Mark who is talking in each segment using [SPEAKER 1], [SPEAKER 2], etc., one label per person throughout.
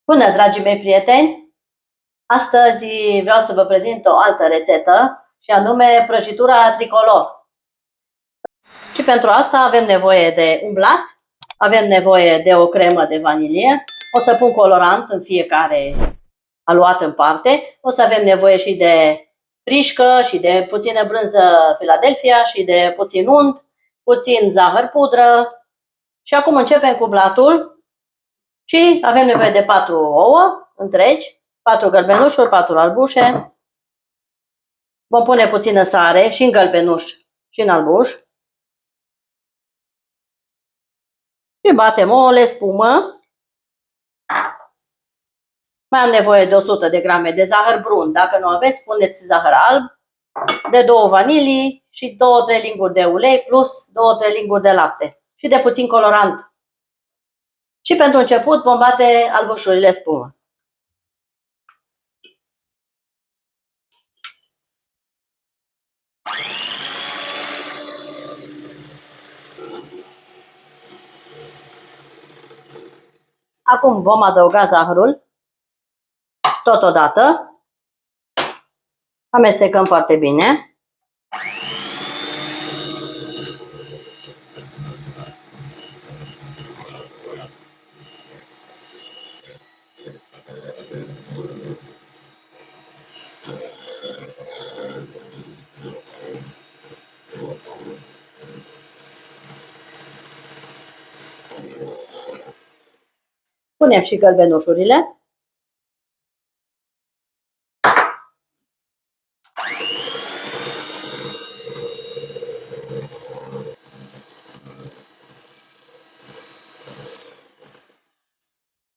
[SPEAKER 1] Bună, dragii mei prieteni! Astăzi vreau să vă prezint o altă rețetă și anume prăjitura tricolor. Și pentru asta avem nevoie de un blat, avem nevoie de o cremă de vanilie, o să pun colorant în fiecare aluat în parte, o să avem nevoie și de frișcă și de puțină brânză Philadelphia și de puțin unt, puțin zahăr pudră. Și acum începem cu blatul și avem nevoie de 4 ouă întregi, 4 gălbenușuri, 4 albușe. Vom pune puțină sare și în gălbenuș și în albuș. Și batem ouăle, spumă. Mai am nevoie de 100 de grame de zahăr brun. Dacă nu aveți, puneți zahăr alb. De 2 vanilii și 2-3 linguri de ulei plus 2-3 linguri de lapte. Și de puțin colorant. Și pentru început vom bate albușurile spumă. Acum vom adăuga zahărul totodată. Amestecăm foarte bine. Punem și gălbenușurile.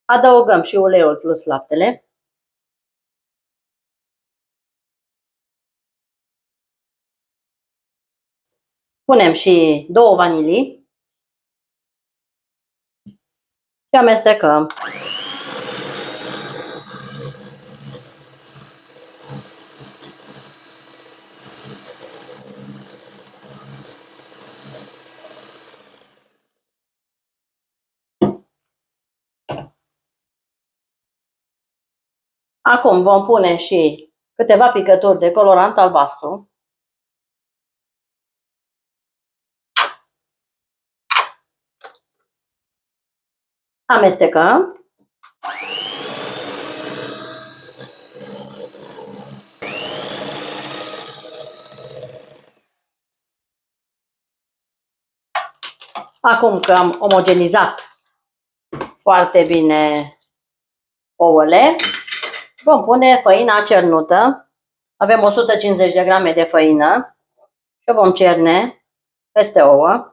[SPEAKER 1] Adăugăm și uleiul plus laptele. Punem și 2 vanilii și amestecăm. Acum vom pune și câteva picături de colorant albastru. Amestecăm. Acum că am omogenizat foarte bine ouăle, vom pune făina cernută. Avem 150 de grame de făină și o vom cerne peste ouă.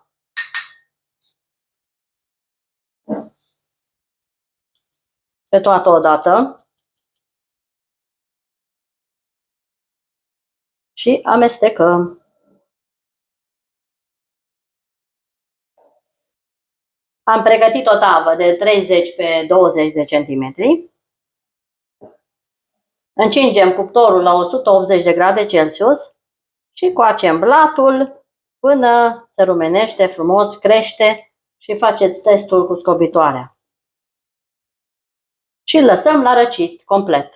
[SPEAKER 1] Pe toată odată. Și amestecăm. Am pregătit o tavă de 30 pe 20 de centimetri. Încingem cuptorul la 180 de grade Celsius și coacem blatul până se rumenește frumos, crește și faceți testul cu scobitoarea. Și îl lăsăm la răcit complet.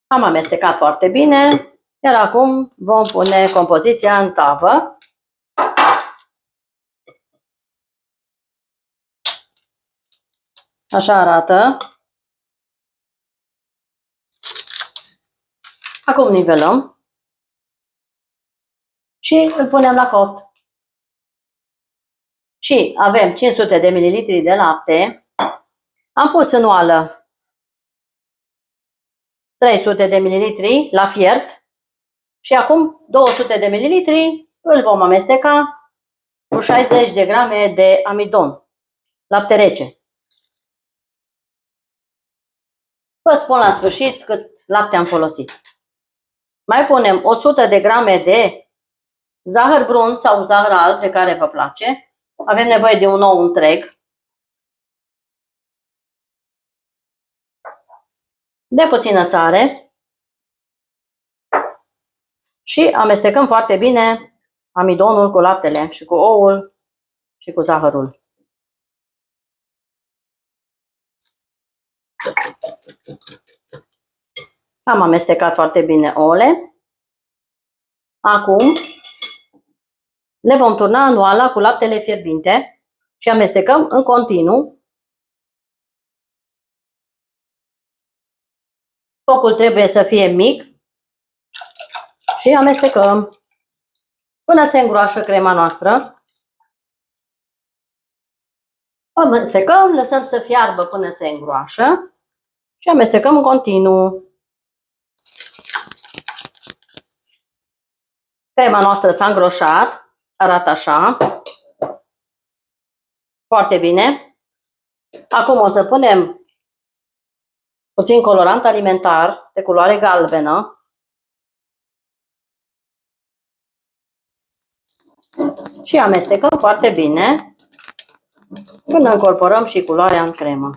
[SPEAKER 1] Am amestecat foarte bine, iar acum vom pune compoziția în tavă. Așa arată. Acum nivelăm și îl punem la copt. Și avem 500 de ml de lapte. Am pus în oală 300 de ml la fiert și acum 200 de ml îl vom amesteca cu 60 de grame de amidon, lapte rece. Vă spun la sfârșit cât lapte am folosit. Mai punem 100 de grame de zahăr brunt sau zahăr alb, de care vă place. Avem nevoie de un ou întreg. De puțină sare. Și amestecăm foarte bine amidonul cu laptele și cu oul și cu zahărul. Am amestecat foarte bine ouăle. Acum le vom turna în oala cu laptele fierbinte și amestecăm în continuu. Focul trebuie să fie mic și amestecăm până se îngroașă crema noastră. Amestecăm, lăsăm să fiarbă până se îngroașă și amestecăm în continuu. Crema noastră s-a îngroșat, arată așa. Foarte bine. Acum o să punem puțin colorant alimentar de culoare galbenă. Și amestecăm foarte bine până încorporăm și culoarea în cremă.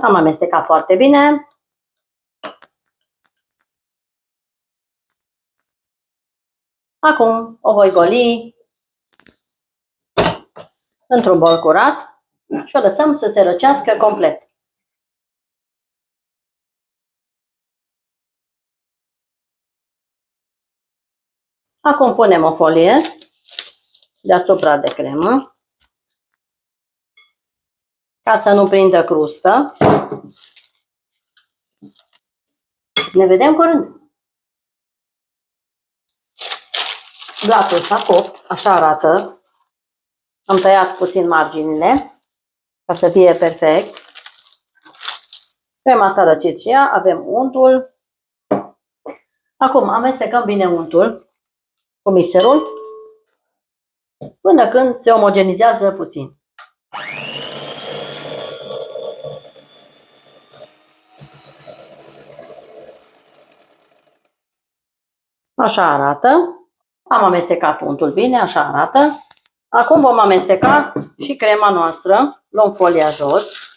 [SPEAKER 1] Am amestecat foarte bine. Acum o voi goli într-un bol curat și o lăsăm să se răcească complet. Acum punem o folie deasupra de cremă ca să nu prindă crustă. Ne vedem curând! Blatul s-a copt, așa arată. Am tăiat puțin marginile ca să fie perfect. Crema s-a răcit și ea, avem untul. Acum amestecăm bine untul cu mixerul până când se omogenizează puțin. Așa arată. Am amestecat untul bine, așa arată. Acum vom amesteca și crema noastră. Luăm folia jos.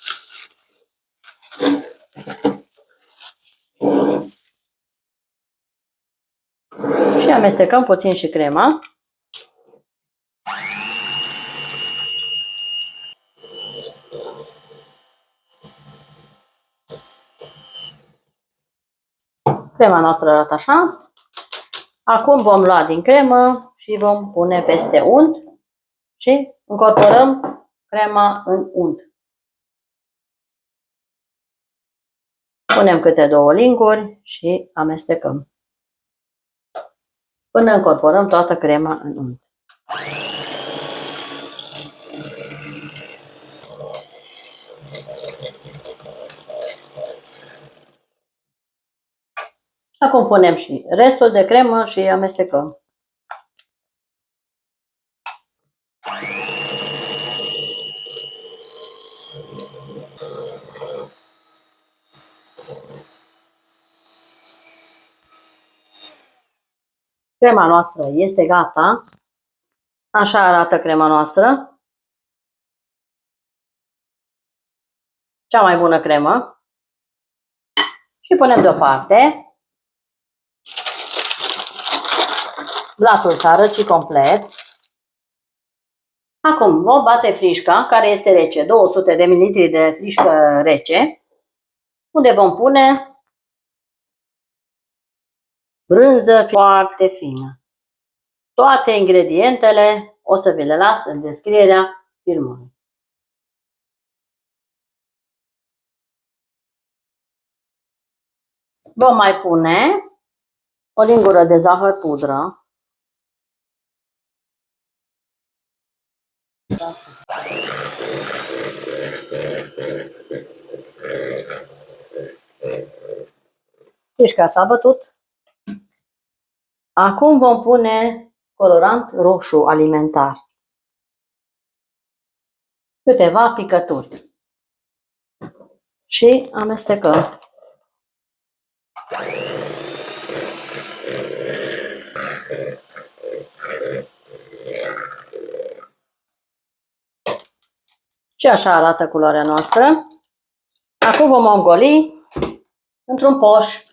[SPEAKER 1] Și amestecăm puțin și crema. Crema noastră arată așa. Acum vom lua din cremă și vom pune peste unt și încorporăm crema în unt. Punem câte 2 linguri și amestecăm până încorporăm toată crema în unt. Acum punem și restul de cremă și amestecăm. Crema noastră este gata. Așa arată crema noastră. Cea mai bună cremă. Și punem deoparte. Blatul s-a răcit complet. Acum vom bate frișca, care este rece, 200 de ml de frișcă rece, unde vom pune brânză foarte fină. Toate ingredientele o să vi le las în descrierea filmului. Vom mai pune o lingură de zahăr pudră. Frișca s-a bătut. Acum vom pune colorant roșu alimentar. Câteva picături. Și amestecăm. Și așa arată culoarea noastră. Acum vom îngoli într-un poș.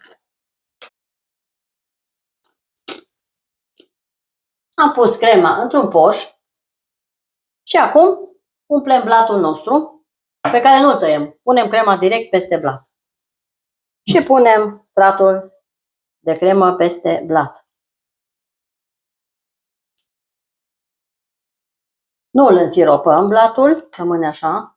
[SPEAKER 1] Am pus crema într-un poș și acum umplem blatul nostru pe care nu-l tăiem. Punem crema direct peste blat și punem stratul de cremă peste blat. Nu îl însiropăm blatul, rămâne așa.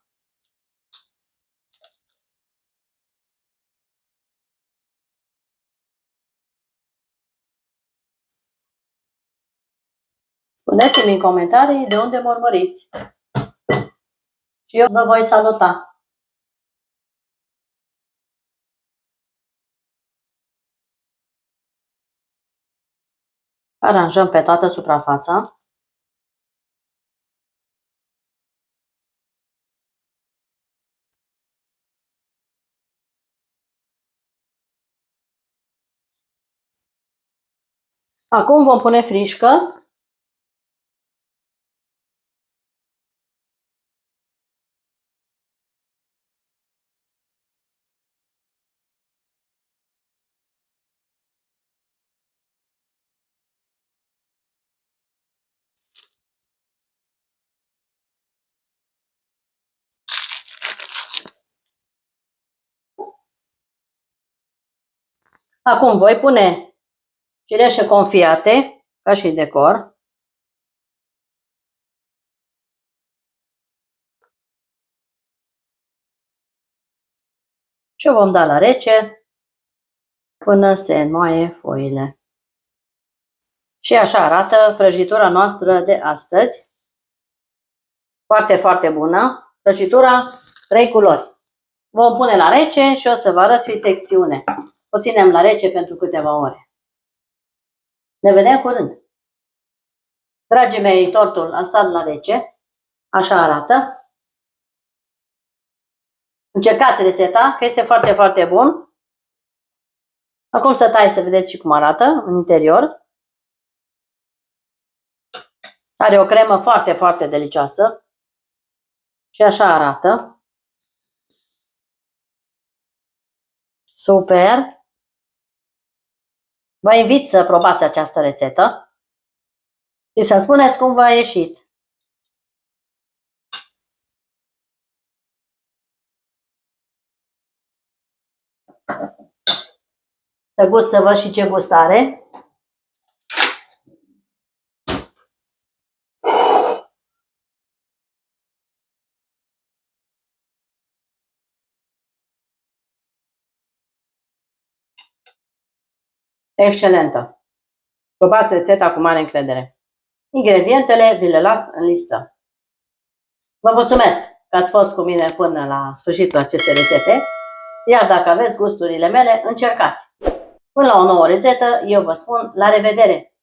[SPEAKER 1] Spuneți-mi în comentarii de unde mă urmăriți și eu vă voi saluta. Aranjăm pe toată suprafața. Acum vom pune frișcă. Acum voi pune cireșe confiate ca și decor. Și o vom da la rece până se înmoaie foile. Și așa arată prăjitura noastră de astăzi. Foarte, foarte bună. Prăjitura 3 culori. Vom pune la rece și o să vă arăt și secțiune. O ținem la rece pentru câteva ore. Ne vedem curând. Dragii mei, tortul a stat la rece. Așa arată. Încercați rețeta, că este foarte, foarte bun. Acum să tai să vedeți și cum arată în interior. Are o cremă foarte, foarte delicioasă. Și așa arată. Super! Vă invit să probați această rețetă și să spuneți cum v-a ieșit. Să gust să văd și ce gust are. Excelentă! Probați rețeta cu mare încredere. Ingredientele vi le las în listă. Vă mulțumesc că ați fost cu mine până la sfârșitul acestei rețete, iar dacă aveți gusturile mele, încercați! Până la o nouă rețetă, eu vă spun la revedere!